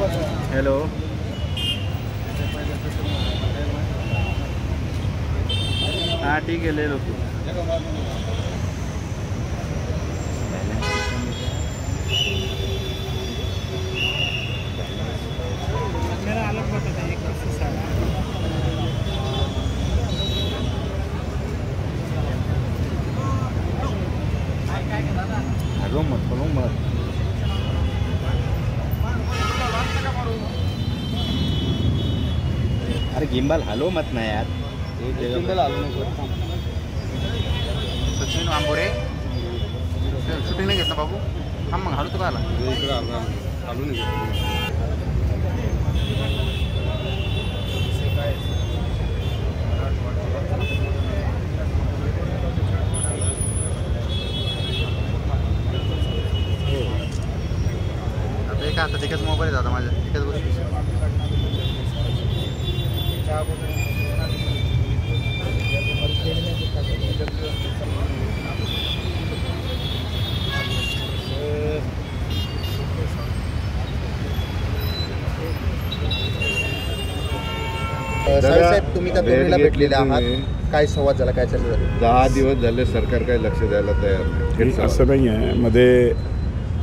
Hello हाँ ठीक है ले लो तू। मेरा अलग बता था एक हलो मत अरे गिम्बल हलो मत ना यार, गिम्बल हलो नको। सचिन आंबोरे शूटिंग नाही घेतलं बाबू, हा मग हलू तुला हलू नाही आता एक आता एकच मोबाईल आहे दादा माझ्या, एकच गोष्टी साहेब तुम्ही त्या दोन्हीला भेटलेले आहात, काय संवाद झाला, काय चर्चा झाली? 10 दिवस झाले सरकार काही लक्ष द्यायला तयार नाही। असं नाही आहे, मध्ये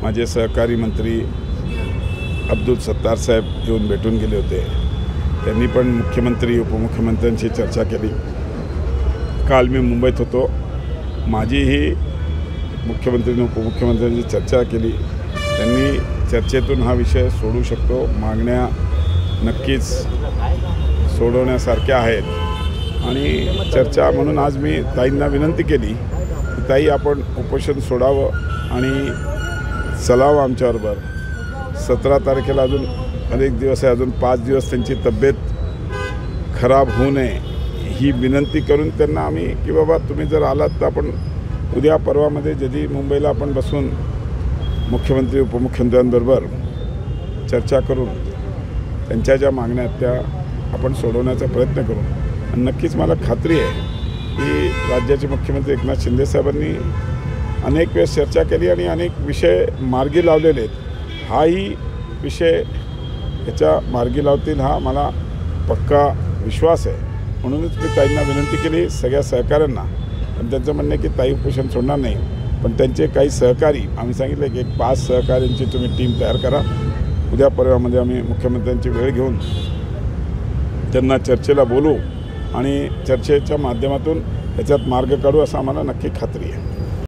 माझे सहकारी मंत्री अब्दुल सत्तार साहेब येऊन भेटून गेले होते। त्यांनी पण मुख्यमंत्री उपमुख्यमंत्र्यांशी चर्चा केली। काल मी मुंबईत होतो, माझीही मुख्यमंत्री आणि उपमुख्यमंत्र्यांची चर्चा केली। त्यांनी चर्चेतून हा विषय सोडू शकतो, मागण्या नक्कीच सोडवण्यासारख्या आहेत आणि चर्चा म्हणून आज मी ताईंना विनंती केली की ताई आपण उपोषण सोडावं आणि चलावं आमच्याबरोबर। 17 तारखेला अजून अनेक दिवस आहे, अजून 5 दिवस त्यांची तब्येत खराब होऊ नये ही विनंती करून त्यांना आम्ही की बाबा तुम्ही जर आलात तर आपण उद्या परवामध्ये जदी मुंबईला आपण बसून मुख्यमंत्री उपमुख्यमंत्र्यांबरोबर चर्चा करून त्यांच्या ज्या मागण्या आहेत त्या आपण सोडवण्याचा प्रयत्न करू। आणि नक्कीच मला खात्री आहे की राज्याचे मुख्यमंत्री एकनाथ शिंदे साहेबांनी अनेक वेळेस चर्चा केली आणि अनेक विषय मार्गी लावलेले आहेत। हाही विषय याच्या मार्गी लावतील हा मला पक्का विश्वास आहे। म्हणूनच मी ताईंना विनंती केली, सगळ्या सहकाऱ्यांना। पण त्यांचं म्हणणं आहे की ताई उपोषण सोडणार नाही, पण त्यांचे काही सहकारी आम्ही सांगितले की 5 सहकाऱ्यांची तुम्ही टीम तयार करा। उद्या परवामध्ये आम्ही मुख्यमंत्र्यांची वेळ घेऊन त्यांना चर्चेला बोलू आणि चर्चेच्या माध्यमातून याच्यात मार्ग काढू असं आम्हाला नक्की खात्री आहे।